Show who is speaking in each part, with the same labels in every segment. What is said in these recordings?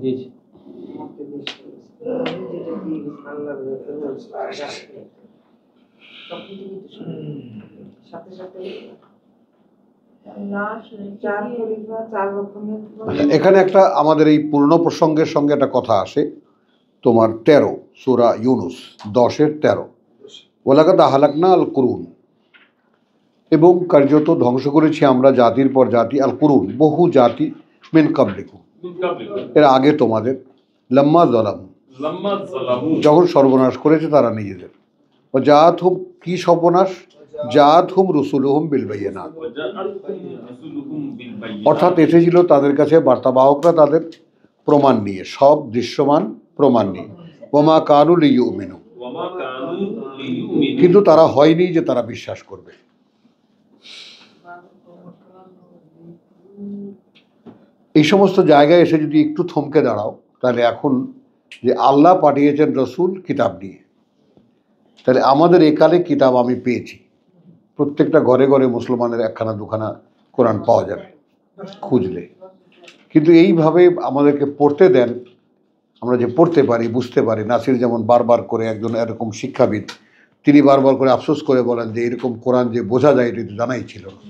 Speaker 1: জি জি।
Speaker 2: এখানে একটা আমাদের এই পূর্ণ প্রসঙ্গের সঙ্গে একটা কথা আসে, তোমার 13 সূরা ইউনুস 10-এর 13, ওয়ালাকাদ আহলাকনা আল কুরুন, এবং কার্যত ধ্বংস করেছি আমরা জাতির পর জাতি, আল কুরুন বহু জাতি, মিন কাবলিকুম এর আগে তোমাদের, লাম্মা যালামু যখন সর্বনাশ করেছে তারা নিজেদের, ও জাত হুম কি সর্বনাশ, জাত হুম রুসুলুহুম বিল বায়িনাত, অর্থাৎ এসেছিল তাদের কাছে বার্তাবাহকরা তাদের প্রমাণ নিয়ে, সব দৃশ্যমান প্রমাণ নিয়ে, ওমা কানু লিয়ুমিনু, কিন্তু তারা হয়নি যে তারা বিশ্বাস করবে। এই সমস্ত জায়গায় এসে যদি একটু থমকে দাঁড়াও, তাহলে এখন যে আল্লাহ পাঠিয়েছেন রসুল কিতাব নিয়ে, তাহলে আমাদের একালে কিতাব আমি পেয়েছি, প্রত্যেকটা ঘরে ঘরে মুসলমানের একখানা দুখানা কোরআন পাওয়া যাবে খুঁজলে, কিন্তু এইভাবে আমাদেরকে পড়তে দেন, আমরা যে পড়তে পারি বুঝতে পারি। নাসির যেমন বারবার করে, একজন এরকম শিক্ষাবিদ, তিনি বারবার করে আফসোস করে বলেন যে এরকম কোরআন যে বোঝা যায় এটা তো জানাই ছিল না,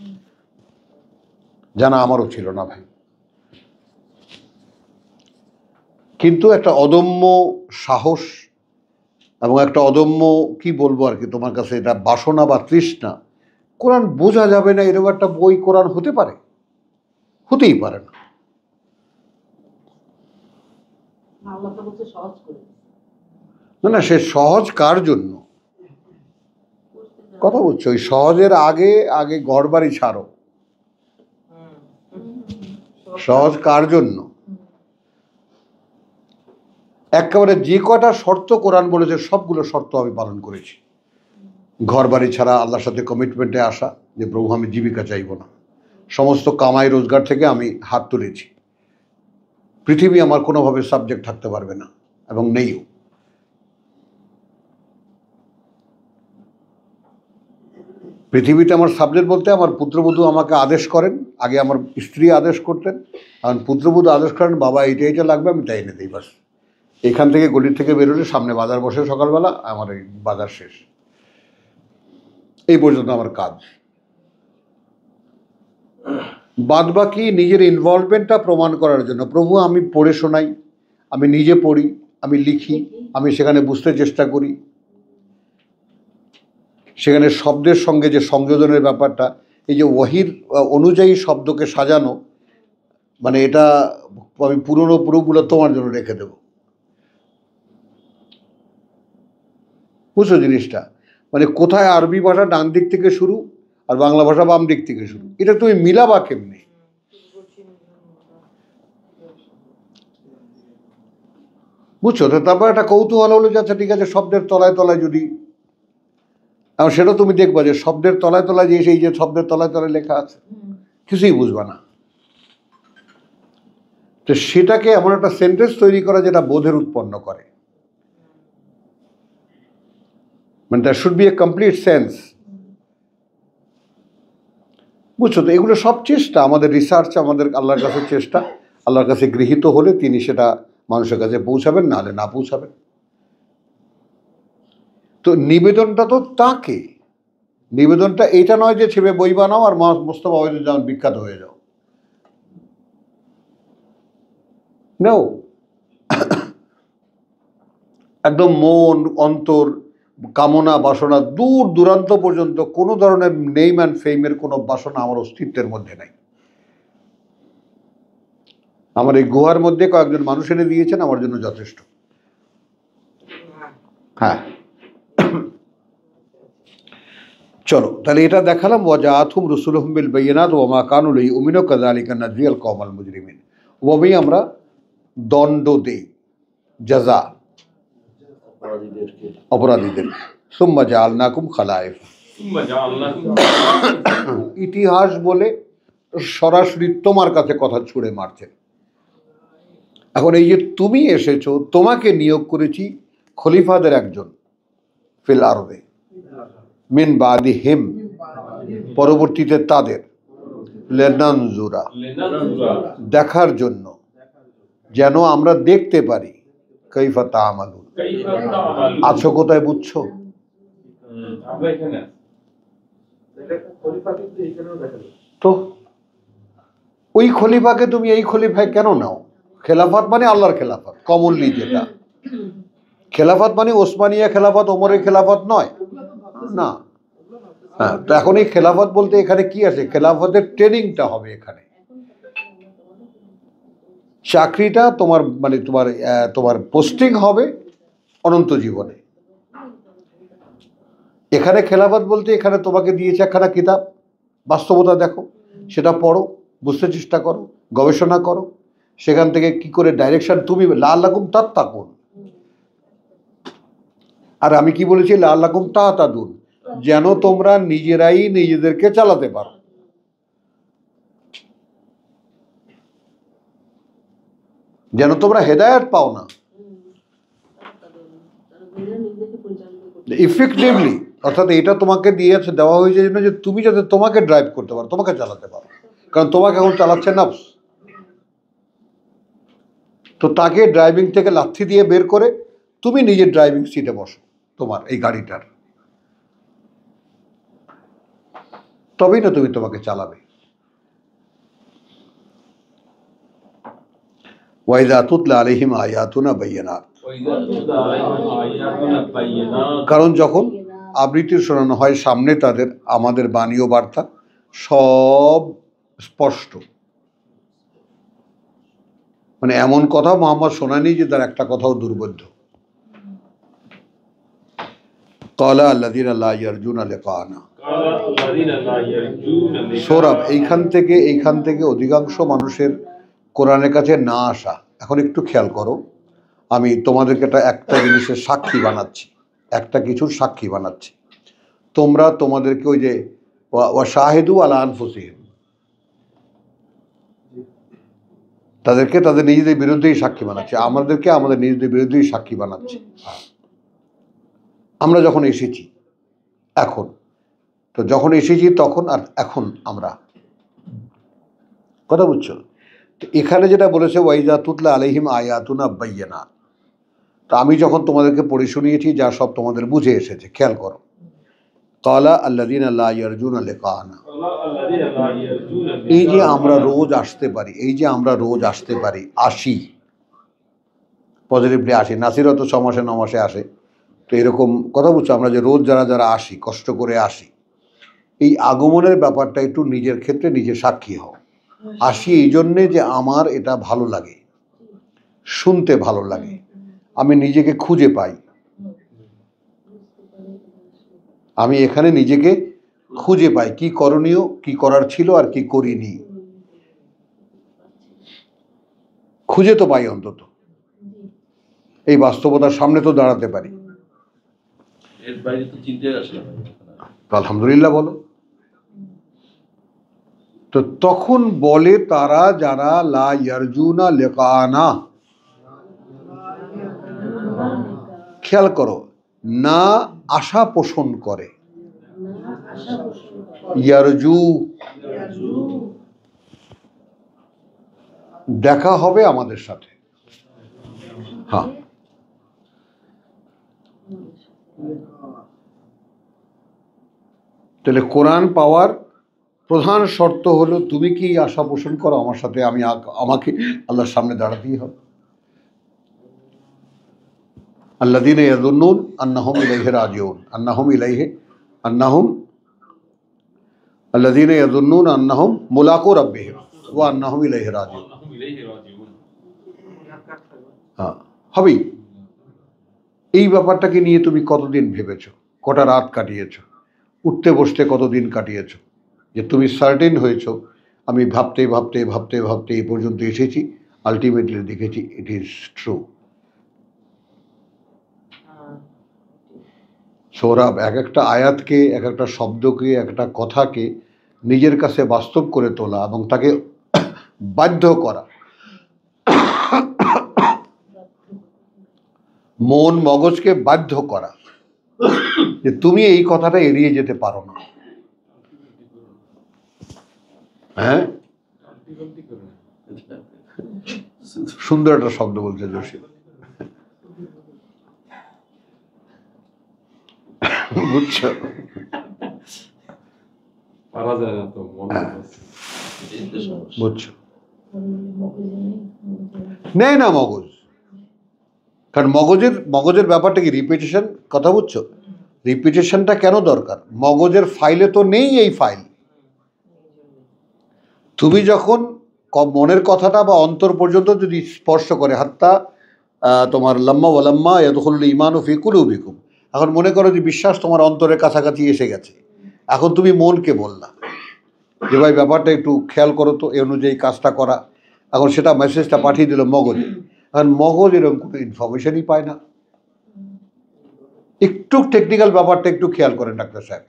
Speaker 2: জানা আমারও ছিল না ভাই। কিন্তু একটা অদম্য সাহস এবং একটা অদম্য কি বলবো আর কি, তোমার কাছে এটা বাসনা বা তৃষ্ণা, কোরআন বোঝা যাবে না এরকম একটা বই কোরআন হতে পারে? হতেই পারে না। না না, সে সহজ কার জন্য কথা বলছো? ওই সহজের আগে আগে ঘর বাড়ি ছাড়ো। সহজ কার জন্য? একেবারে যে কটা শর্ত কোরআন বলেছে সবগুলো শর্ত আমি পালন করেছি। ঘর বাড়ি ছাড়া, আল্লাহর সাথে কমিটমেন্টে আসা যে প্রভু আমি জীবিকা চাইব না, সমস্ত কামাই রোজগার থেকে আমি হাত তুলেছি, পৃথিবী আমার কোনোভাবে সাবজেক্ট থাকতে পারবে না এবং নেইও। পৃথিবীতে আমার সাবজেক্ট বলতে আমার পুত্রবধূ আমাকে আদেশ করেন, আগে আমার স্ত্রী আদেশ করতেন, এখন পুত্রবধূ আদেশ করেন বাবা এইটা এইটা লাগবে, আমি তাই এনে দিই বাস। এখান থেকে গলির থেকে বেরোলে সামনে বাজার বসে সকালবেলা, আমার এই বাজার শেষ, এই পর্যন্ত আমার কাজ। বাদ বাকি নিজের ইনভলভমেন্টটা প্রমাণ করার জন্য, প্রভু আমি পড়ে শোনাই, আমি নিজে পড়ি, আমি লিখি, আমি সেখানে বুঝতে চেষ্টা করি, সেখানে শব্দের সঙ্গে যে সংযোজনের ব্যাপারটা, এই যে ওয়াহির অনুযায়ী শব্দকে সাজানো, মানে এটা আমি পুরনো পুরোগুলো তোমার জন্য রেখে দেব, বুঝছো জিনিসটা? মানে কোথায় আরবি ভাষা ডান দিক থেকে শুরু আর বাংলা ভাষা বাম দিক থেকে শুরু, এটা তুমি মিলাবা কেমনি? বুঝছো তো? তারপর একটা কৌতূহল হলো যে আচ্ছা ঠিক আছে, শব্দের তলায় তলায় যদি, এবং সেটা তুমি দেখবা যে শব্দের তলায় তলায় যে সেই যে শব্দের তলায় তলায় লেখা আছে, কিছুই বুঝবা না। তো সেটাকে এমন একটা সেন্টেন্স তৈরি করা যেটা বোধের উৎপন্ন করে, মানে that should B A complete sense. বুঝছো তো? এগুলো সব চেষ্টা, আমাদের রিসার্চ, আমাদের আল্লাহর কাছে চেষ্টা, আল্লাহর কাছে গৃহীত হলে তিনি সেটা মানুষের কাছে পৌঁছাবেন, নাহলে না পৌঁছাবেন। তো নিবেদনটা তো তাকে, নিবেদনটা এটা নয় যে ছেলে বই বানাও আর মোস্তফা ওয়াহিদুজ্জামান বিখ্যাত হয়ে যাও। নাও, একদম মন অন্তর কামনা বাসনা দূর দূরান্ত পর্যন্ত কোনো ধরনের নেম অ্যান্ড ফেমের কোনো বাসনা আমার অস্তিত্বের মধ্যে নাই। আমার এই গুহার মধ্যে কয়েকজন মানুষ এনে দিয়েছেন, আমার জন্য যথেষ্ট। হ্যাঁ, চলো তাহলে এটা দেখালাম, ওয়াজাআতহুম রুসুলুহুম বিল বায়িনাত ওয়া মা কানু লিয়ুমিনু কাযালিকা নাজজিয়াল কওমাল মুজরিমিন। ওভাবেই আমরা দণ্ড দেই, জাযা অপরাধীদের। সুম্মা জাআলনাকুম খালায়েফ, ইতিহাস বলে সরাসরি তোমার কাছে কথা ছুড়ে মারছেন। এখন এই যে তুমি এসেছো, তোমাকে নিয়োগ করেছি খলিফাদের একজন, ফিল আরদে মিন বাদিহিম, পরবর্তীতে তাদের, লেনানজুরা দেখার জন্য, যেন আমরা দেখতে পারি কাইফা তা'মালুন। আছো কোথায় বুঝছো? তো ওই খলিফাকে তুমি এই খলিফায় কেন নাও? খেলাফত মানে আল্লাহর খেলাফত, কমনলি যেটা খেলাফত মানে ওসমানিয়া খেলাফত, ওমরের খেলাফত নয় না। হ্যাঁ, তো এখন এই খেলাফত বলতে এখানে কি আছে? খেলাফতের ট্রেনিংটা হবে এখানে। চাকরিটা তোমার মানে তোমার পোস্টিং হবে অনন্ত জীবনে। এখানে খেলাফত বলতে এখানে তোমাকে দিয়েছে একখানা কিতাব, বাস্তবতা দেখো, সেটা পড়ো, বুঝতে চেষ্টা করো, গবেষণা করো, সেখান থেকে কি করে ডাইরেকশন তুমি লাআল্লাকুম তাত্তাকুন। আর আমি কি বলেছি? লাআল্লাকুম তাহতাদুন, যেন তোমরা নিজেরাই নিজেদেরকে চালাতে পারো। যেন তোমরা হেদায়েত পাও না ইফেক্টিভলি, অর্থাৎ এটা তোমাকে দেওয়া হয়েছে জন্য যে তুমি যাতে তোমাকে ড্রাইভ করতে পারো, তোমাকে চালাতে পারো, কারণ তোমাকে এখন চালাচ্ছে নফস। তো তাকে ড্রাইভিং থেকে লাথি দিয়ে বের করে তুমি নিজের ড্রাইভিং সিটে বসো, তোমার এই গাড়িটার, তবেই না তুমি তোমাকে চালাবে। ওয়াইদা তুতলা আলাইহিম আয়াতুনা বাইয়িনাত, কারণ যখন আবৃত্তি শোনানো হয় সামনে তাদের আমাদের বাণী ও বার্তা সব স্পষ্ট। মানে এমন কথা মোহাম্মদ শোনানি যে তার একটা কথাও দুর্বোধ্য। ক্বালা আল্লাযীনা লা ইয়ারজুনা লিকানা, সৌরভ এইখান থেকে অধিকাংশ মানুষের কোরআনের কাছে না আসা। এখন একটু খেয়াল করো, আমি তোমাদেরকে একটা জিনিসের সাক্ষী বানাচ্ছি, একটা কিছুর সাক্ষী বানাচ্ছি। তোমরা তোমাদেরকে ওই যে ওয়া শাহিদু আলা আনফুসিহিম, তাদেরকে তাদের নিজেদের বিরুদ্ধেই সাক্ষী বানাচ্ছে, আমাদেরকে আমাদের নিজেদের বিরুদ্ধেই সাক্ষী বানাচ্ছে। আমরা যখন এসেছি এখন, তো যখন এসেছি তখন আর এখন আমরা কথা বুঝছো? তো এখানে যেটা বলেছে ওয়াইজা তুতলা আলাইহিম আয়াতুনা বাইয়িনাত, তা আমি যখন তোমাদেরকে পড়ে শুনিয়েছি যা সব তোমাদের বুঝে এসেছে, খেয়াল করো। ক্বালা আল্লাযীনা লা ইয়ারজুনা লিকানা, এই যে আমরা রোজ আসতে পারি, আসি, পজিটিভলি আসি, নাসিরও তো ছমাসে 9 মাসে আসে। তো এরকম কথা বুঝছো, আমরা যে রোজ যারা আসি, কষ্ট করে আসি, এই আগমনের ব্যাপারটা একটু নিজের ক্ষেত্রে নিজে সাক্ষী হও। আসি এই জন্যে যে আমার এটা ভালো লাগে, শুনতে ভালো লাগে, আমি নিজেকে খুঁজে পাই, আমি এখানে নিজেকে খুঁজে পাই, কি করণীয়, কি করার ছিল আর কি করিনি, খুঁজে তো পাই, অন্তত এই বাস্তবতার সামনে তো দাঁড়াতে পারি। আলহামদুলিল্লাহ বলো। তো তখন বলে তারা যারা লা ইয়ারজুনা লিকানা, খেয়াল করো, না আশা পোষণ করে, ইয়ারজু দেখা হবে আমাদের সাথে। হ্যাঁ, তাহলে কোরআন পাওয়ার প্রধান শর্ত হলো তুমি কি আশা পোষণ করো আমার সাথে, আমাকে আল্লাহর সামনে দাঁড়াতেই হবে। আল্লাযীনা ইয়াযুন্নুন আন্নাহুম ইলাইহি রাজিউন, আল্লাযীনা ইয়াযুন্নুন আন্নাহুম মুলাকু রাব্বিহিম ওয়া আন্নাহুম ইলাইহি রাজিউন। হ্যাঁ, হবেই। এই ব্যাপারটাকে নিয়ে তুমি কতদিন ভেবেছো, কটা রাত কাটিয়েছো, উঠতে বসতে কতদিন কাটিয়েছো, যে তুমি সার্টেন হয়েছো আমি ভাবতে এই পর্যন্ত এসেছি, আলটিমেটলি দেখেছি ইট ইজ ট্রু। সৌরভ, এক একটা আয়াতকে, এক একটা শব্দকে, এক একটা কথাকে নিজের কাছে বাস্তব করে তোলা এবং তাকে বাধ্য করা, মন মগজকে বাধ্য করা যে তুমি এই কথাটা এড়িয়ে যেতে পারো না। হ্যাঁ, সুন্দর একটা শব্দ বলছে জসিম, বুঝছো? বুঝছো, নেই না মগজ, কারণ মগজের ব্যাপারটা কি রিপিটেশন, কথা বুঝছো? রিপিটেশনটা কেন দরকার? মগজের ফাইলে তো নেই এই ফাইল। তুমি যখন মনের কথাটা বা অন্তর পর্যন্ত যদি স্পর্শ করে, হাত্তা তোমার লাম্মা ওয়ালাম্মা ইয়াদখুলুল ঈমানু ফি কুলুবিকুম, এখন মনে করো যে বিশ্বাস তোমার অন্তরের কাছাকাছি এসে গেছে, এখন তুমি মনকে বললা যে ভাই ব্যাপারটা একটু খেয়াল করো তো, এই অনুযায়ী কাজটা করা। এখন সেটা মেসেজটা পাঠিয়ে দিল মগজে, এখন মগজ এরকম কোনো ইনফরমেশনই পায় না। একটু টেকনিক্যাল ব্যাপারটা একটু খেয়াল করেন ডাক্তার সাহেব,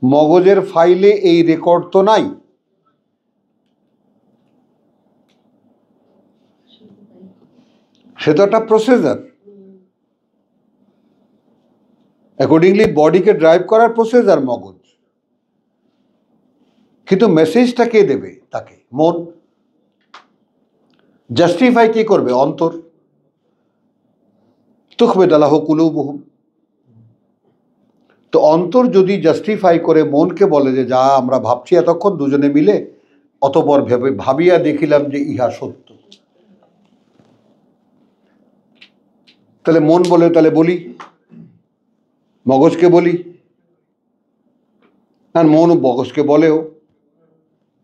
Speaker 2: মগজের ফাইলে এই রেকর্ড তো নাই। সে তো একটা প্রসেসর, অ্যাকর্ডিংলি বডিকে ড্রাইভ করার প্রসেসর মগজ, কিন্তু মেসেজটা কে দেবে? তাকে মন। জাস্টিফাই কে করবে? অন্তর। তুখবিত লাহু কুলুবুহুম। তো অন্তর যদি জাস্টিফাই করে মনকে বলে যে যা আমরা ভাবছি এতক্ষণ দুজনে মিলে, অতপর ভাবিয়া দেখিলাম যে ইহা সত্য, তাহলে মন বলে তাহলে বলি, মগজকে বলি, আর মন মগজকে বলেও,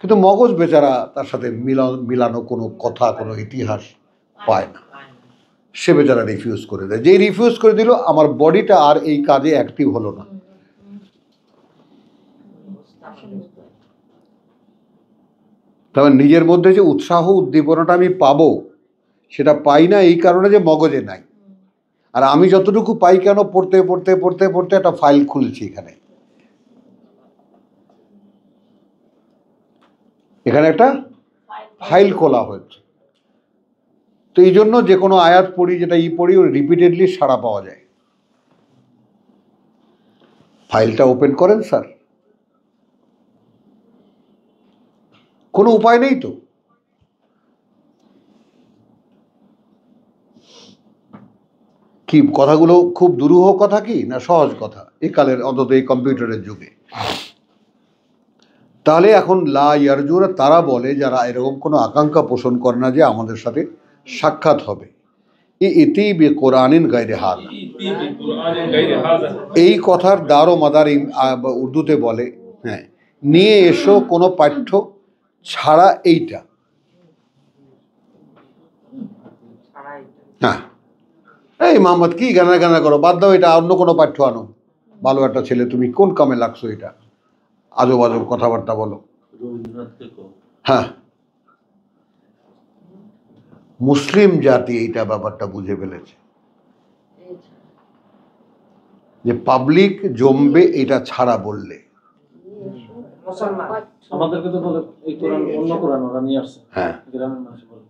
Speaker 2: কিন্তু মগজ বেচারা তার সাথে মিলানো কোনো কথা, কোনো ইতিহাস পায় না, সে বেচারা রিফিউজ করে দেয়। যেই রিফিউজ করে দিল, আমার বডিটা আর এই কাজে অ্যাক্টিভ হলো না। তবে নিজের মধ্যে যে উৎসাহ উদ্দীপনাটা আমি পাবো, সেটা পাই না এই কারণে যে মগজে নাই। আর আমি যতটুকু পাই কেন? পড়তে পড়তে পড়তে পড়তে একটা ফাইল খুলছি, এখানে একটা ফাইল খোলা হয়েছে। তো এই জন্য যে কোনো আয়াত পড়ি, যেটা পড়ি, ওর রিপিটেডলি সাড়া পাওয়া যায়। ফাইলটা ওপেন করেন স্যার, কোনো উপায় নেই তো। কি কথাগুলো খুব দুরূহ কথা কি না সহজ কথা এই কালের, অন্তত এই কম্পিউটারের যুগে? তাহলে এখন লা ইয়ারজুরা, তারা বলে যারা এরকম কোনো আকাঙ্ক্ষা পোষণ করে না যে আমাদের সাথে সাক্ষাৎ হবে, ইতি বি কোরআনিন গায়রে হাযা, এই কথার দার ও মাদার উর্দুতে বলে, হ্যাঁ, নিয়ে এসো কোনো পাঠ্য ছাড়া এইটা। হ্যাঁ, এই মোহাম্মদ কি গানা গানা করো, বাদ দাও, এটা অন্য কোনো পাঠ্য আনো। ভালো একটা ছেলে, তুমি কোন কামে লাগছো? এটা আজব আজব কথাবার্তা বলো। হ্যাঁ, মুসলিম জাতি এইটা ব্যাপারটা বুঝে ফেলেছে যে পাবলিক জমবে এটা ছাড়া বললে।
Speaker 1: আমাদেরকে তো বলে এই কোরআন অন্য কোরআন ওরা নিয়ে আসছে।
Speaker 2: হ্যাঁ,
Speaker 1: গ্রামের মানুষ বলে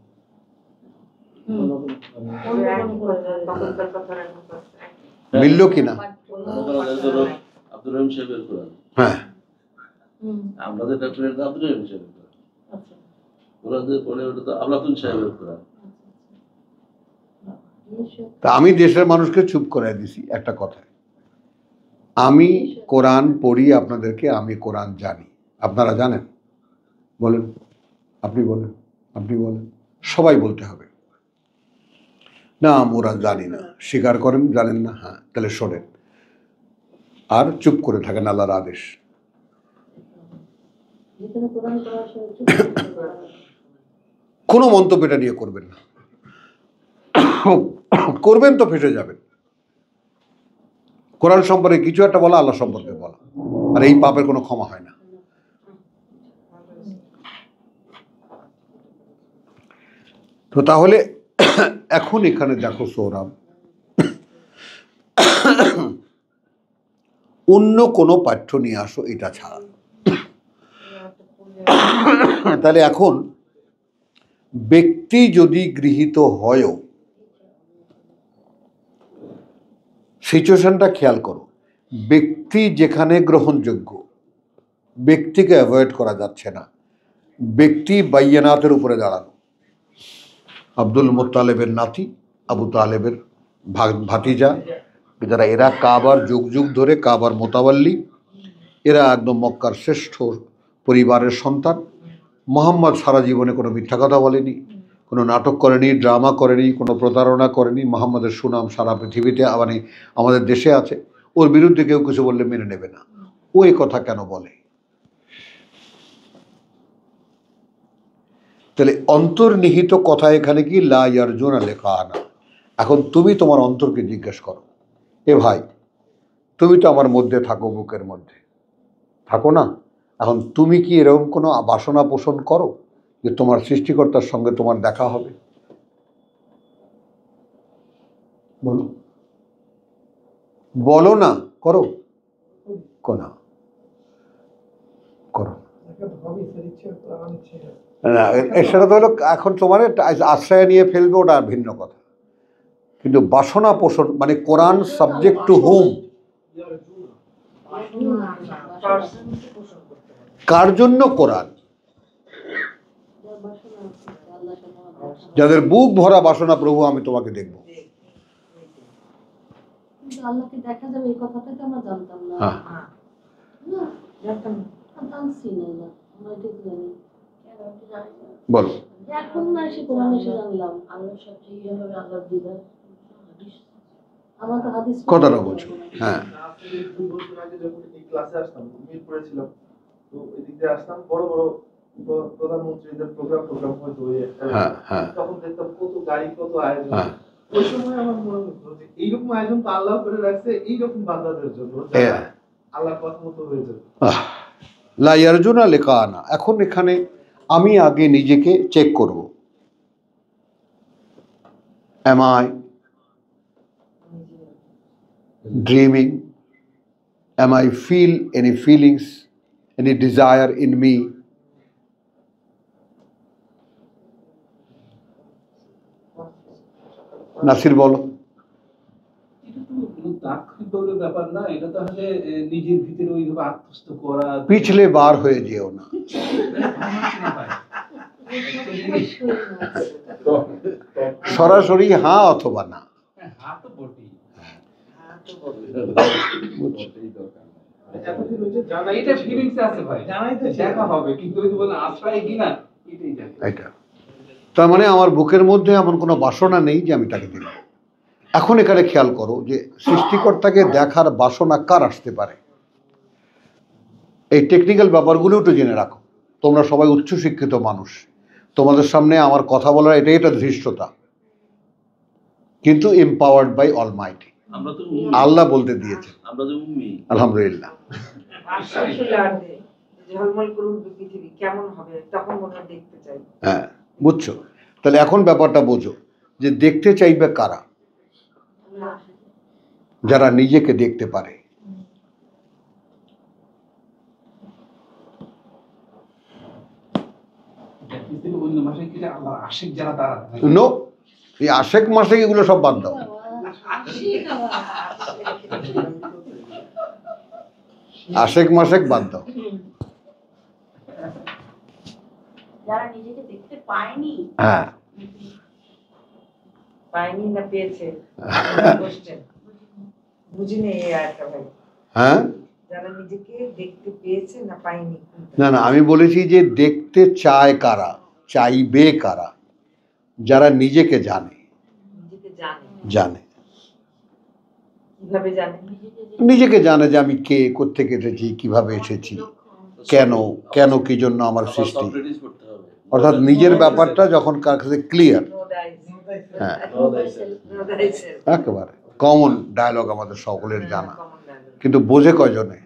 Speaker 2: মিলল কিনা?
Speaker 3: আব্দুর রহিম সাহেবের কোরআন,
Speaker 2: হ্যাঁ,
Speaker 3: আমরা যেটা পড়ে আব্দুর রহিম সাহেবের কোরআন, ওরা যে পড়ে ওটা তো আবলাতুন সাহেবের কোরআন।
Speaker 2: তা আমি দেশের মানুষকে চুপ করাই দিছি একটা কথায়, আমি কোরআন পড়ি আপনাদেরকে, আমি কোরআন জানি। আপনারা জানেন? বলেন, আপনি বলেন, আপনি বলেন, সবাই বলতে হবে না আমরা জানি না। স্বীকার করেন জানেন না, হ্যাঁ, তাহলে শোনেন আর চুপ করে থাকেন, আল্লাহর আদেশ। কোনো মন্তব্য এটা নিয়ে করবেন না, করবেন তো ফেসে যাবেন। কোরআন সম্পর্কে কিছু একটা বলা, আল্লাহ সম্পর্কে বলা, আর এই পাপের কোনো ক্ষমা হয় না। তো তাহলে এখন এখানে দেখো সৌরভ, অন্য কোনো পাঠ্য নিয়ে আসো এটা ছাড়া। তাহলে এখন ব্যক্তি যদি গৃহীত হয়ও, সিচুয়েশনটা খেয়াল করো, ব্যক্তি যেখানে গ্রহণযোগ্য, ব্যক্তিকে অ্যাভয়েড করা যাচ্ছে না, ব্যক্তি বাইয়ানাতের উপরে দাঁড়ানো। আব্দুল মুত্তালেবের নাতি, আবু তালেবের ভাতিজা, যারা এরা কাবার যুগ যুগ ধরে কাবার মোতাবাল্লি, এরা একদম মক্কার শ্রেষ্ঠ পরিবারের সন্তান। মোহাম্মদ সারা জীবনে কোনো মিথ্যা কথা বলেনি, কোনো নাটক করেনি, ড্রামা করেনি, কোনো প্রতারণা করেনি। মোহাম্মদের সুনাম সারা পৃথিবীতে, মানে আমাদের দেশে আছে। ওর বিরুদ্ধে কেউ কিছু বললে মেনে নেবে না। ও এই কথা কেন বলে? তাহলে অন্তর্নিহিত কথা এখানে কি? লা ইয়ারজুনা লিকানা। এখন তুমি তোমার অন্তরকে জিজ্ঞেস করো, এ ভাই, তুমি তো আমার মধ্যে থাকো, বুকের মধ্যে থাকো না? এখন তুমি কি এরকম কোনো বাসনা পোষণ করো যে তোমার সৃষ্টিকর্তার সঙ্গে তোমার দেখা হবে? বলো, বলো না। করো না, করো না। সেটা তো হলো এখন তোমার আশ্রয় নিয়ে ফেলবে, ওটা ভিন্ন কথা। কিন্তু বাসনা পোষণ মানে কোরআন সাবজেক্ট টু হোম, কার জন্য কোরআন? যাদের বুক ভরা বাসনা, প্রভু আমি তোমাকে দেখবো।
Speaker 4: আল্লাহকে দেখা যাবে এই কথাটা তো আমরা জানতাম না।
Speaker 2: বলো,
Speaker 4: এখন না এসে কোরআন এসে জানলাম আল্লাহ সবচেয়ে ইয়ে হবে, আল্লাহর দিদার। আমার তো হাদিস
Speaker 2: কথাটা বলছো। হ্যাঁ,
Speaker 5: 2 বছর আগে যখন এই ক্লাসে আসতাম, মিরপুরে ছিলাম, তো এদিক দিয়ে আসতাম, বড় বড় প্রধানমন্ত্রীদের প্রোগ্রাম হয়তো তখন দেখতাম কত গাড়ি, কত আয়োজন। ওই সময় আমার মনে হতো যে এইরকম আয়োজন তো আল্লাহ করে রাখছে এইরকম বান্দাদের জন্য, আল্লাহ কথা মতো হয়ে যাবে।
Speaker 2: লা ইয়ারজুনা লিকানা। এখন এখানে আমি আগে নিজেকে চেক করব, am I dreaming? Am I feel any feelings, any desire in me? Nasir বলো।
Speaker 6: এটা তো তাৎক্ষণিক ব্যাপার না, এটা তো আসলে নিজের ভিতরে ওইভাবে আত্মস্থ করা।
Speaker 2: পিছলে বার হয়ে যেও না। সরাসরি হ্যাঁ অথবা না। তার মানে আমার বুকের মধ্যে এমন কোনো বাসনা নেই যে আমি তাকে দেখব। এখন এখানে খেয়াল করো যে সৃষ্টিকর্তাকে দেখার বাসনা কার আসতে পারে। এই টেকনিক্যাল ব্যাপারগুলো একটু জেনে রাখো। তোমরা সবাই উচ্চশিক্ষিত মানুষ, তোমাদের সামনে আমার কথা বলার এটাই একটা ধৃষ্টতা, কিন্তু এম্পাওয়ার্ড বাই অলমাইটি। আল্লাহ বলতে দিয়েছে, আলহামদুলিল্লাহ। হ্যাঁ, বুঝছো? তাহলে এখন ব্যাপারটা বোঝো যে দেখতে চাইবে কারা? যারা নিজেকে দেখতে পারে। নো, এই আশেক মাসে এগুলো সব বাদ দাও। আশেক মাসেক বাদ দাও।
Speaker 4: যারা নিজেকে দেখতে পায়নি,
Speaker 2: হ্যাঁ,
Speaker 7: পায়নি না পেয়েছে, বুঝিনি এই আয়াতটা ভাই।
Speaker 2: হ্যাঁ,
Speaker 7: যারা নিজেকে দেখতে পেয়েছে না পায়নি।
Speaker 2: না না, আমি বলেছি যে দেখতে চায় কারা, চাইবে কারা? যারা নিজেকে জানে।
Speaker 7: নিজেকে জানে,
Speaker 2: জানে
Speaker 7: কিভাবে জানে?
Speaker 2: নিজেকে জানে যে আমি কে, কোত্থেকে এসেছি, কিভাবে এসেছি, কেন কেন কি জন্য আমার সৃষ্টি। অর্থাৎ নিজের ব্যাপারটা যখন কার কাছে ক্লিয়ার। হ্যাঁ, একেবারে কমন ডায়লগ আমাদের সকলের জানা, কিন্তু বোঝে কয়জনে?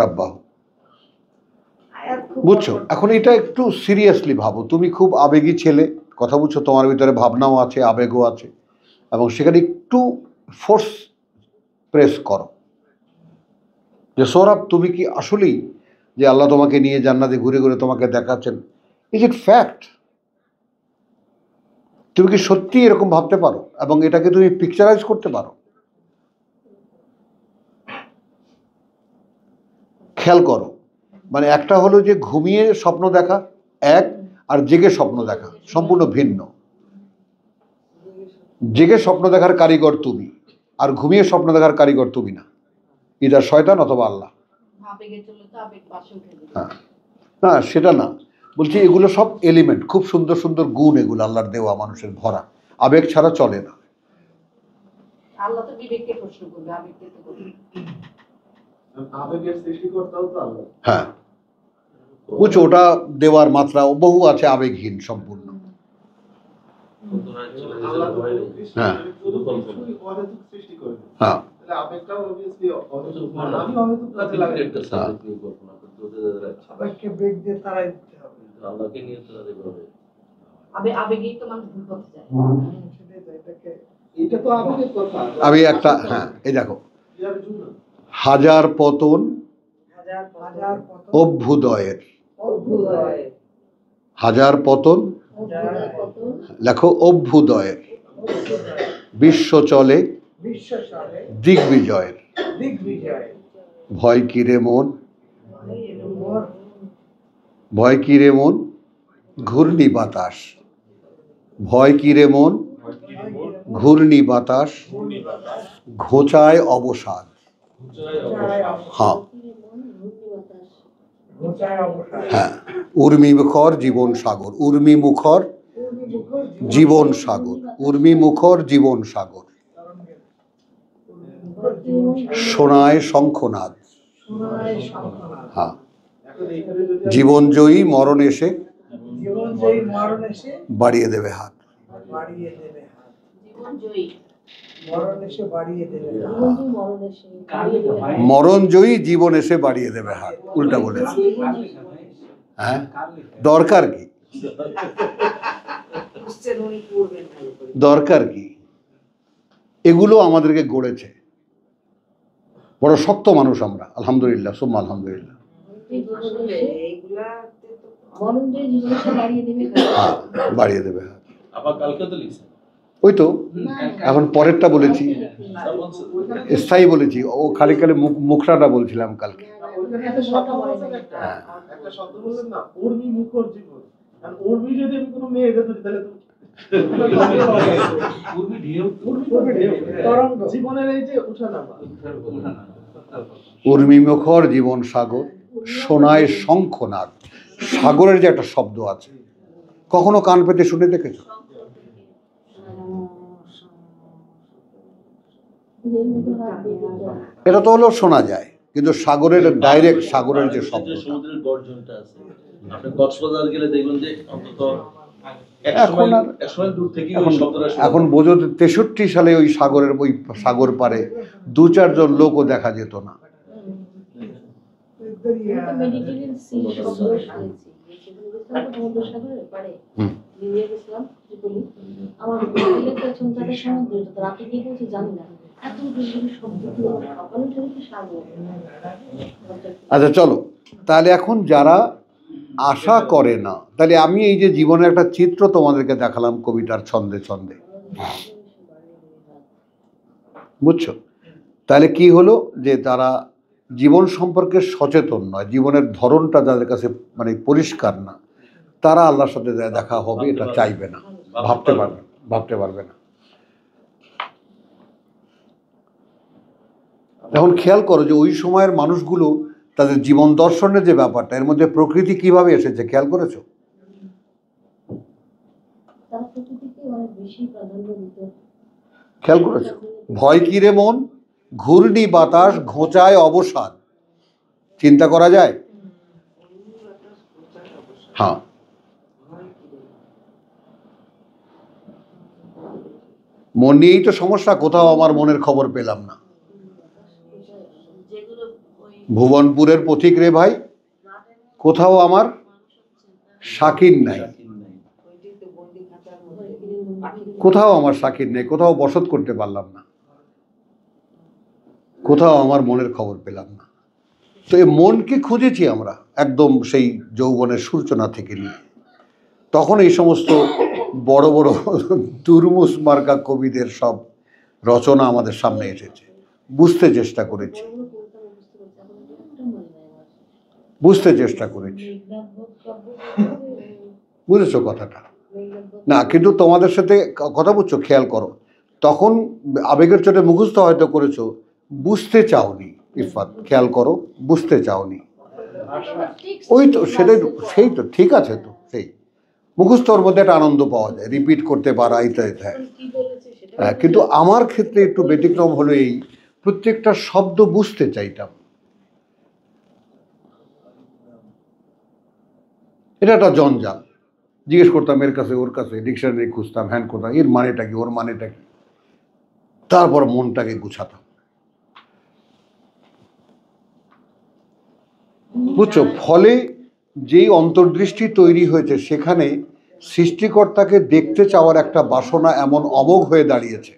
Speaker 2: রাব্বাহু। বুঝছো? এখন এটা একটু সিরিয়াসলি ভাবো। তুমি খুব আবেগী ছেলে, কথা বুঝছো, তোমার ভিতরে ভাবনাও আছে, আবেগও আছে, এবং সেখানে একটু ফোর্স প্রেস করো যে সৌরভ, তুমি কি আসলেই যে আল্লাহ তোমাকে নিয়ে জান্নাতে ঘুরে ঘুরে তোমাকে দেখাচ্ছেন, ইজ ইট ফ্যাক্ট? তুমি কি সত্যি এরকম ভাবতে পারো এবং এটাকে তুমি পিকচারাইজ করতে পারো? খেয়াল করো, মানে একটা হলো যে ঘুমিয়ে স্বপ্ন দেখা এক, আর জেগে স্বপ্ন দেখা সম্পূর্ণ ভিন্ন। জেগে স্বপ্ন দেখার কারিগর তুমি, আর ঘুমিয়ে স্বপ্ন দেখার কারিগর তুমি না, ইদার শয়তান অথবা আল্লাহ। হ্যাঁ, না সেটা না, বলছি এগুলো সব এলিমেন্ট, খুব সুন্দর সুন্দর গুণ, এগুলো আল্লাহর দেওয়া, মানুষের ভরা, আবেগ ছাড়া চলে না।
Speaker 4: আল্লাহ তো বিবেককে প্রশ্ন করবে, আবেগকে তো করবে।
Speaker 5: আবেগের সৃষ্টিকর্তাও তো আল্লাহ।
Speaker 2: হ্যাঁ, বুঝছো, ওটা দেওয়ার মাত্রা বহু আছে, আবেগহীন সম্পূর্ণ।
Speaker 5: আল্লাহ তো
Speaker 2: হ্যাঁ।
Speaker 5: শুধু কিছুই অহেতুক সৃষ্টি করে।
Speaker 2: হ্যাঁ,
Speaker 5: তাহলে আবেগটাও obviously অহেতুক, আমি অহেতুক কাজে লাগাই।
Speaker 3: একটা সাবজেক্ট নিয়ে কল্পনা করতে হতে যাচ্ছে।
Speaker 7: সবাইকে ব্রেক দিয়ে তারাই দিতে হবে।
Speaker 3: আল্লাহকে নিয়ে তো আর এভাবে
Speaker 4: আবেগেই তো মানুষ ভুল পথে যায়।
Speaker 7: সেটাই তো, এটাকে
Speaker 5: এটা তো আবেগের কথা।
Speaker 2: আমি একটা, হ্যাঁ এই দেখো,
Speaker 5: ইয়ার জন্য
Speaker 2: হাজার পতন
Speaker 7: হাজার হাজার কত
Speaker 2: অভ্যুদয়ের,
Speaker 7: অভ্যুদয়,
Speaker 2: হাজার পতন
Speaker 4: কত
Speaker 2: লেখো অভ্যুদয়ের, বিশ্ব চলে
Speaker 7: বিশ্ব চলে
Speaker 2: দিগ্বিজয়ের,
Speaker 7: দিগ্বিজয়,
Speaker 2: ভয় কি রে মন,
Speaker 7: মোর
Speaker 2: ভয় কি রে মন, ঘূর্ণি বাতাস, ভয় কি রে মন, ঘূর্ণি বাতাস, ঘোচায় অবসাদ। হ্যাঁ
Speaker 7: ঘোচায় অবসাদ,
Speaker 2: হ্যাঁ, উর্মি মুখর জীবন সাগর, উর্মি মুখর জীবন সাগর, উর্মি মুখর জীবন সাগর, সোনায় শঙ্খনাদ। হ্যাঁ,
Speaker 5: এখন এখানে যদি
Speaker 2: জীবনজয়ী মরণ এসে
Speaker 7: জীবন যেই মরণ এসে
Speaker 2: বাড়িয়ে দেবে হাত।
Speaker 7: বাড়িয়ে দেবে হাত,
Speaker 4: জীবন জয়ী,
Speaker 7: মরণ এসে বাড়িয়ে দেবে হাত।
Speaker 4: জীবন জয়ী মরণ এসে বাড়িয়ে দেবে হাত।
Speaker 2: মরণজয়ী জীবন এসে বাড়িয়ে দেবে হাত, উল্টা বলেছে। হ্যাঁ, দরকার কি,
Speaker 7: বুঝছেন উনি করবেন ভালো করে।
Speaker 2: দরকার কি, এগুলো আমাদেরকে গড়েছে। বড় শক্ত মানুষ আমরা, আলহামদুলিল্লাহ, সুম্মা আলহামদুলিল্লাহ।
Speaker 7: আসলে এইগুলাতে তো
Speaker 4: মরণ জয়ী জীবন এসে বাড়িয়ে দেবে হাত।
Speaker 2: হ্যাঁ, বাড়িয়ে দেবে হাত।
Speaker 3: আবার কালকে তো লিখছেন
Speaker 2: ওই তো এখন পরেরটা বলেছি,
Speaker 3: তা বলছেন
Speaker 2: স্থায়ী বলেছি, ও খালি খালি মুখরাটা বলছিলাম কালকে।
Speaker 5: ওইখানে একটা শব্দ বলছেন, একটা শব্দ বললেন না, উর্মি মুখর জীবন। আর উর্মি যদি আমি কোনো মেয়ে ধরি তাহলে তো
Speaker 6: পূর্বে ঢেউ
Speaker 5: উর্মি তো ঢেউ।
Speaker 7: তরঙ্গ।
Speaker 5: জীবনের এই যে উঠানামা।
Speaker 2: উর্মি মুখর জীবন সাগর, সোনায় শঙ্খনাদ। সাগরের যে একটা শব্দ আছে, কখনো কান পেতে শুনে দেখেছ? এটা তো হলেও শোনা যায়, কিন্তু সাগরের ডাইরেক্ট সাগরের যে শব্দ,
Speaker 3: সমুদ্রের গর্জনটা আছে, আপনি কক্সবাজার গেলে দেখবেন যে অন্তত
Speaker 2: এখন আর-
Speaker 3: এক সময় দূর থেকে ওই
Speaker 2: এখন
Speaker 3: শব্দটা শোনা
Speaker 2: এখন
Speaker 3: যায়।
Speaker 2: বোঝো 63 সালে ওই সাগরের, ওই সাগর পারে 2-4 জন লোকও দেখা যেত না।
Speaker 4: মেডিটেরিয়ান সি শব্দ শুনেছি, সেখানে গেছিলাম তো সমুদ্র সাগরের পাড়ে,
Speaker 2: হুম।
Speaker 4: লিবিয়া গেছিলাম ত্রিপলি। আমার হোটেলে পেছন তাদের সমুদ্র, তো রাতে গিয়ে বলছে জানি না এত বেশি শব্দ কি সকালে উঠে দেখি সাগর।
Speaker 2: আচ্ছা চলো, তাহলে এখন যারা আশা করে না, তাহলে আমি এই যে জীবনের একটা চিত্র তোমাদেরকে দেখালাম কবিতার ছন্দে ছন্দে, বুঝছো? তাহলে কি হলো, যে তারা জীবন সম্পর্কে সচেতন নয়, জীবনের ধরনটা যাদের কাছে মানে পরিষ্কার না, তারা আল্লাহর সাথে দেখা হবে এটা চাইবে না, ভাবতে পারবে না। এখন খেয়াল করো যে ওই সময়ের মানুষগুলো তাদের জীবন দর্শনের যে ব্যাপারটা, এর মধ্যে প্রকৃতি কিভাবে এসেছে খেয়াল করেছো?
Speaker 4: তারা প্রকৃতিকে অনেক বেশি প্রাধান্য দিত।
Speaker 2: খেয়াল করেছো? ভয় কি রে মন, ঘূর্ণি বাতাস, ঘোচায় অবসাদ। চিন্তা করা যায়? হ্যাঁ, মন নিয়েই তো সমস্যা, কোথাও আমার মনের খবর পেলাম না।
Speaker 4: যেগুলো ওই
Speaker 2: ভুবনপুরের পথিক রে ভাই, কোথাও আমার শাকির নাই,
Speaker 7: ওইটাই তো বন্দি খাতার মধ্যে পাখি
Speaker 2: কোথাও আমার শাকির নেই, কোথাও বসত করতে পারলাম না, কোথাও আমার মনের খবর পেলাম না। তো এই মনকে খুঁজেছি আমরা একদম সেই যৌবনের সূচনা থেকে নিয়ে। তখন এই সমস্ত বড় বড় তুরমুস মার্কা কবিদের সব রচনা আমাদের সামনে এসেছে, বুঝতে চেষ্টা করেছি।
Speaker 4: বড়গুলো করতাম বুঝতে পারছি, এখন এটা একটা মনে নাই আমার।
Speaker 2: বুঝতে চেষ্টা করেছি। বুঝেছো কথাটা? না, কিন্তু তোমাদের সাথে কথা বুঝছো, খেয়াল করো, তখন আবেগের চোটে মুখস্থ হয়তো করেছো, বুঝতে চাওনি। ইরফাত, খেয়াল করো, বুঝতে চাওনি। ওই তো সেটাই, সেই তো ঠিক আছে, তো সেই মুখস্থর মধ্যে একটা আনন্দ পাওয়া যায়, রিপিট করতে পারা ইত্যাদি। হ্যাঁ, কিন্তু আমার ক্ষেত্রে একটু ব্যতিক্রম হলো এই, প্রত্যেকটা শব্দ বুঝতে চাইতাম। এটা একটা জঞ্জাল, জিজ্ঞেস করতাম এর কাছে ওর কাছে, ডিকশনারি খুঁজতাম, হ্যান করতাম, এর মানেটা কি, ওর মানেটা কি, তারপর মনটাকে গুছাতাম। বুঝছো? ফলে যেই অন্তর্দৃষ্টি তৈরি হয়েছে, সেখানে সৃষ্টিকর্তাকে দেখতে চাওয়ার একটা বাসনা এমন অমোঘ হয়ে দাঁড়িয়েছে।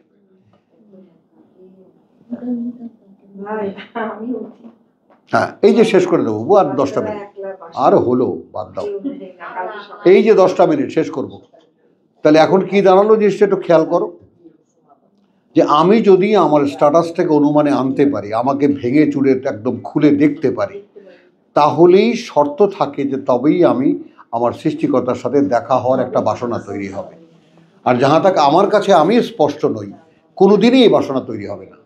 Speaker 2: হ্যাঁ, এই যে শেষ করে দেবো আর 10টা মিনিট আর হলো, বাদ দাও, এই যে 10টা মিনিট শেষ করব। তাহলে এখন কি দাঁড়ালো জিনিসটা একটু খেয়াল করো, যে আমি যদি আমার স্ট্যাটাসটাকে অনুমানে আনতে পারি, আমাকে ভেঙে চুরে একদম খুলে দেখতে পারি, তাহলেই শর্ত থাকে যে তবেই আমি আমার সৃষ্টিকর্তার সাথে দেখা হওয়ার একটা বাসনা তৈরি হবে। আর যাহা তাক আমার কাছে আমি স্পষ্ট নই, কোনোদিনই এই বাসনা তৈরি হবে না।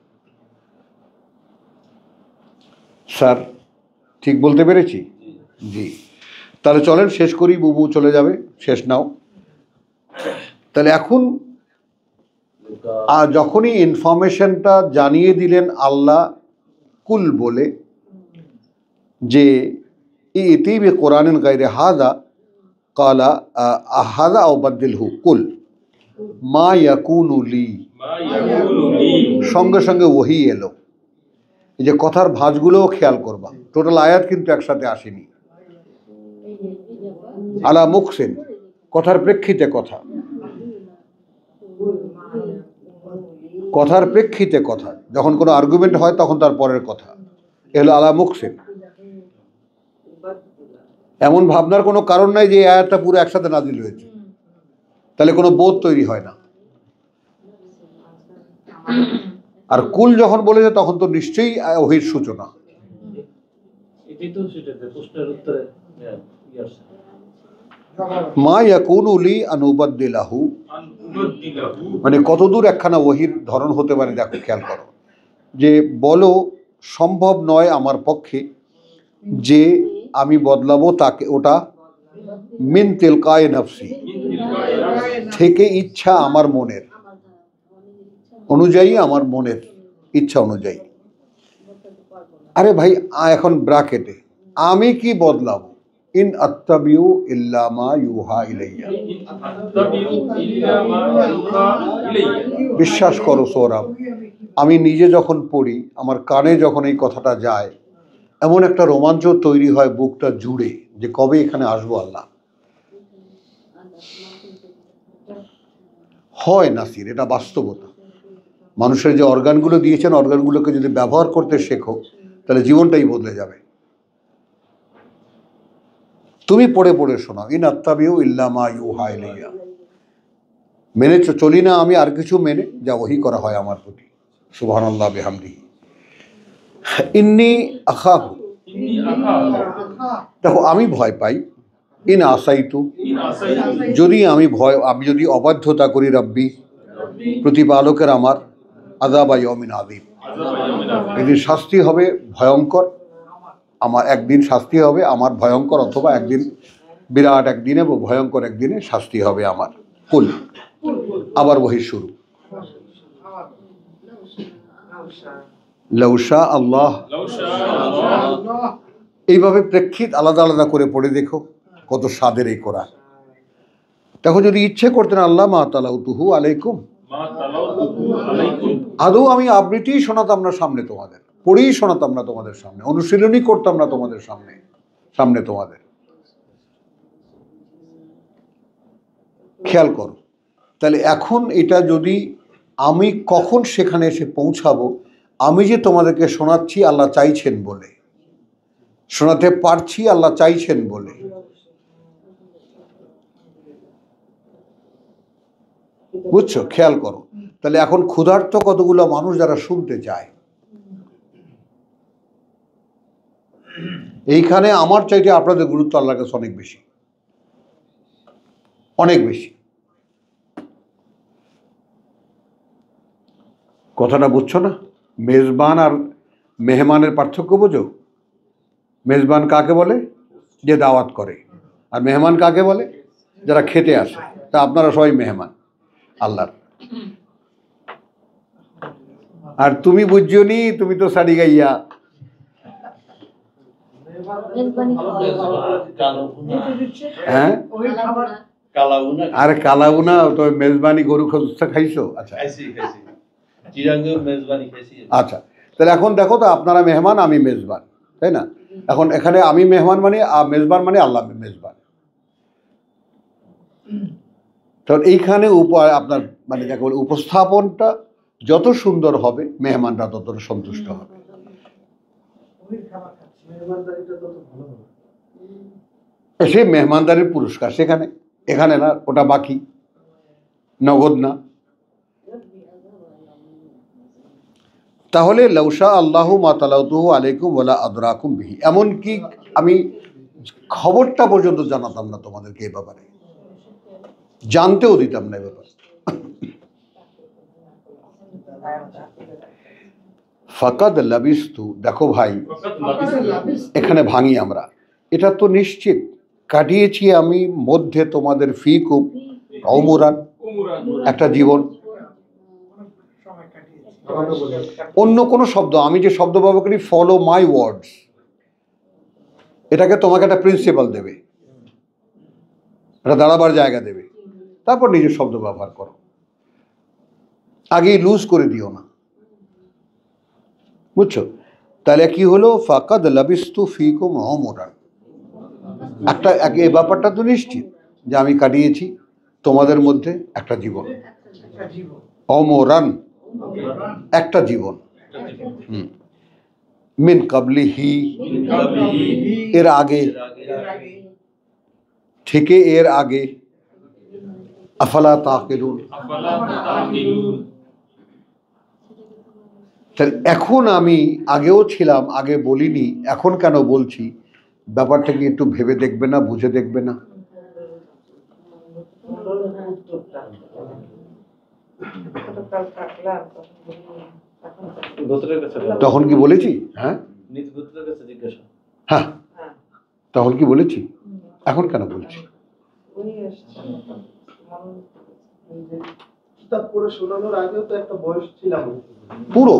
Speaker 2: স্যার, ঠিক বলতে পেরেছি? জি। তাহলে চলেন শেষ করি, বুবু চলে যাবে, শেষ নাও। তাহলে এখন যখনই ইনফরমেশনটা জানিয়ে দিলেন আল্লাহ কুল বলে, যে ইতি বি কোরআনিন গায়রে হাযা ক্বালা হাযা আও বাদদিলহু কুল মা ইয়াকুনু লি, সঙ্গে সঙ্গে ওহী এলো। এই যে কথার ভাঁজগুলোও খেয়াল করবা, টোটাল আয়াত কিন্তু একসাথে আসেনি। আলা মুকসিন, কথার প্রেক্ষিতে কথা, কথার প্রেক্ষিতে কথা, যখন কোনো আর্গুমেন্ট হয় তখন তার পরের কথা, এলো আলা মুকসিন। এমন ভাবনার কোনো কারণ নাই যে এই আয়াতটা পুরো একসাথে নাজিল হয়েছে, তাহলে কোনো বোধ তৈরি হয় না। আর কুল যখন বলেছে তখন তো নিশ্চয়ই ওহীর সূচনা।
Speaker 1: এটাই তো সেটাতে প্রশ্নের উত্তরে আসছে।
Speaker 2: মা ইয়াকুনু লি আন উবাদদিলাহু, মানে কতদূর একখানা ওহীর ধরন হতে পারে দেখো, খেয়াল করো, যে বলো সম্ভব নয় আমার পক্ষে যে আমি বদলাবো তাকে, ওটা মিন তিলকায়ে নফসি, থেকে ইচ্ছা আমার মনের অনুযায়ী, আমার মনের ইচ্ছা অনুযায়ী। আরে ভাই, এখন ব্র্যাকেটে আমি কি বদলাবো, ইন আত্তাবিউ ইল্লা মা ইউহা ইলাইয়া। বিশ্বাস করো সৌরভ, আমি নিজে যখন পড়ি, আমার কানে যখন এই কথাটা যায়, এমন একটা রোমাঞ্চ তৈরি হয় বুকটা জুড়ে, যে কবে এখানে আসবো আল্লাহ। হয় নাসির, এটা বাস্তবতা। মানুষের যে অর্গানগুলো দিয়েছেন, অর্গানগুলোকে যদি ব্যবহার করতে শেখো, তাহলে জীবনটাই বদলে যাবে। তুমি পড়ে পড়ে শোনাও, ইন আত্তাবিউ ইল্লা মা ইউহা ইলাইয়া। মেনে চলি না আমি আর কিছু, মেনে যা ওহী করা হয় আমার প্রতি। সুবহানাল্লাহ বিহামদিহি। ইন্নী আখাফু, দেখো আমি ভয় পাই, ইন আসাইতু, আমি যদি অবাধ্যতা করি, রব্বি, প্রতিপালকের আমার, আযাবা ইয়াউমিন আযীম, একদিন শাস্তি হবে ভয়ঙ্কর, আমার একদিন শাস্তি হবে আমার ভয়ঙ্কর, অথবা একদিন বিরাট একদিনে বা ভয়ঙ্কর একদিনে শাস্তি হবে আমার। কুল, আবার ওহী শুরু, লাউশা আল্লাহ। এইভাবে প্রেক্ষিত আলাদা আলাদা করে পড়ে দেখো, কত স্বাদের এই কোরআন। দেখো, যদি ইচ্ছে করতেন আল্লাহ মা তালাউতুহু আলাইকুম, আদৌ আমি আবৃত্তি শোনাতাম না সামনে তোমাদের, পড়েই শোনাতাম না তোমাদের সামনে, অনুশীলনই করতাম না তোমাদের সামনে তোমাদের। খেয়াল করো, তাহলে এখন এটা যদি আমি কখন সেখানে এসে পৌঁছাবো, আমি যে তোমাদেরকে শোনাচ্ছি আল্লাহ চাইছেন বলে, শোনাতে পারছি আল্লাহ চাইছেন বলে। বুঝছো? খেয়াল করো, তাহলে এখন ক্ষুধার্ত কতগুলো মানুষ যারা শুনতে চায়, এইখানে আমার চাইতে আপনাদের গুরুত্ব আল্লাহর কাছে অনেক বেশি, অনেক বেশি। কথাটা বুঝছো না? মেজবান আর মেহমানের পার্থক্য বোঝো? মেজবান কাকে বলে? যে দাওয়াত করে। আর মেহমান কাকে বলে? যারা খেতে আসে। তা আপনারা সবাই মেহমান আল্লাহর। আর তুমি বুঝছো নি, তুমি তো সারি গাইয়া। হ্যাঁ, আরে কালাউনা তো মেজবানি গরু খোঁজা খাইছো? আচ্ছা আচ্ছা, তাহলে এখন দেখো তো, আপনারা মেহমান, আমি মেজবান, তাই না? এখন এখানে আমি মেহমান মানে, মেজবান মানে আল্লাহ মেজবান। তখন এইখানে আপনার মানে যাকে বলে উপস্থাপনটা যত সুন্দর হবে, মেহমানরা তত সন্তুষ্ট হবে। সে মেহমানদারির পুরস্কার সেখানে, এখানে না, ওটা বাকি, নগদ না। তাহলে লাউশা আল্লাহু মা তালাউতুহু আলাইকুম ওয়ালা আদরাকুম বিহি, এমনকি আমি খবরটা পর্যন্ত জানাতাম না তোমাদেরকে এই ব্যাপারে, জানতেও দিতাম না এই ব্যাপারে। ফাকাদ লাবিস্তু, দেখো ভাই, এখানে ভাঙি আমরা, এটা তো নিশ্চিত কাটিয়েছি আমি মধ্যে তোমাদের ফিকুম উমরান, একটা জীবন। অন্য কোনো শব্দ, আমি যে শব্দ ব্যবহার করি, ফলো মাই ওয়ার্ডস, এটাকে তোমাকে একটা প্রিন্সিপাল দেবে, এটা দাঁড়াবার জায়গা দেবে, তারপর নিজের শব্দ ব্যবহার করো, আগেই লুজ করে দিও না, বুঝছো? তাহলে কি হলো? ফাকাদ লাবিস্তু ফিকুম উমরান, একটা এই ব্যাপারটা তো নিশ্চিত যে আমি কাটিয়েছি তোমাদের মধ্যে একটা জীবন, উমরান, একটা জীবন। মিন কাবলিহি, এর আগে থেকে, এর আগে। আফালা তাকিলুন, তাহলে এখন আমি আগেও ছিলাম, আগে বলিনি, এখন কেন বলছি? ব্যাপারটা কি একটু ভেবে দেখবে না, বুঝে দেখবে না? তখন কি বলেছি? হ্যাঁ হ্যাঁ, তখন কি বলেছি? এখন কেন বলছি?
Speaker 5: কিতাব পড়ে শোনানোর আগেও তো একটা বয়স ছিলাম
Speaker 2: পুরো।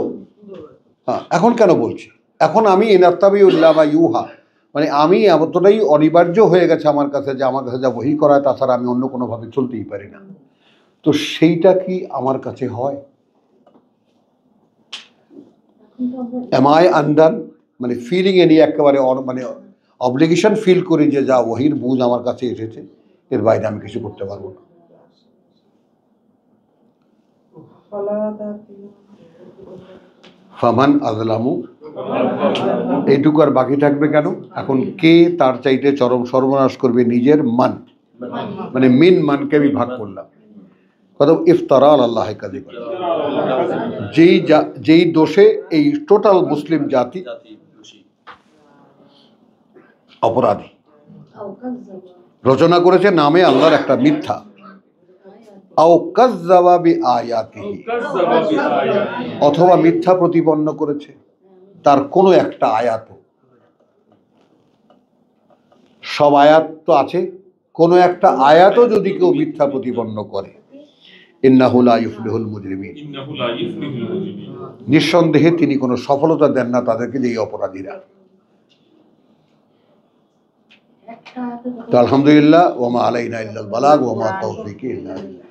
Speaker 2: হ্যাঁ, এখন কেন বলছি? এখন আমি ইনাত্তাবিউল্লাহ বা ইউহা, মানে আমি এতটাই অনিবার্য হয়ে গেছে আমার কাছে যে আমার কাছে যা ওহী করা হয়, তাছাড়া আমি অন্য কোনোভাবে চলতেই পারি না। তো সেইটা কি আমার কাছে হয়? এম আই আন্ডার, মানে ফিলিং এ নিয়ে একেবারে মানে অবলিগেশন ফিল করি যে যা ওহীর বুঝ আমার কাছে এসেছে, এর বাইরে আমি কিছু করতে পারবো না। ফামান আযলামু, এইটুকু আর বাকি থাকবে কেন? এখন কে তার চাইতে চরম সর্বনাশ করবে নিজের মান, মানে মিন মানকে আমি ভাগ করলাম। কত ইফতারা আল্লাহ কাযিব, যেই দোষে এই টোটাল মুসলিম জাতি অপরাধী, রচনা করেছে নামে আল্লাহর একটা মিথ্যা। আও কাযযাবা বিআয়াতিহি, অথবা মিথ্যা প্রতিপন্ন করেছে তার কোনো একটা আয়াত। সব আয়াত তো আছে, কোনো একটা আয়াতও যদি কেউ মিথ্যা প্রতিপন্ন করে, ইন্নাহু লা ইউফলিহুল মুজরিমিন, নিঃসন্দেহে তিনি কোনো সফলতা দেন না তাদেরকে, যেই অপরাধীরা। তো আলহামদুলিল্লাহ, ওয়া মা আলাইনা ইল্লাল বালাগ ওয়া মা তাওফীকি ইল্লা বিল্লাহ।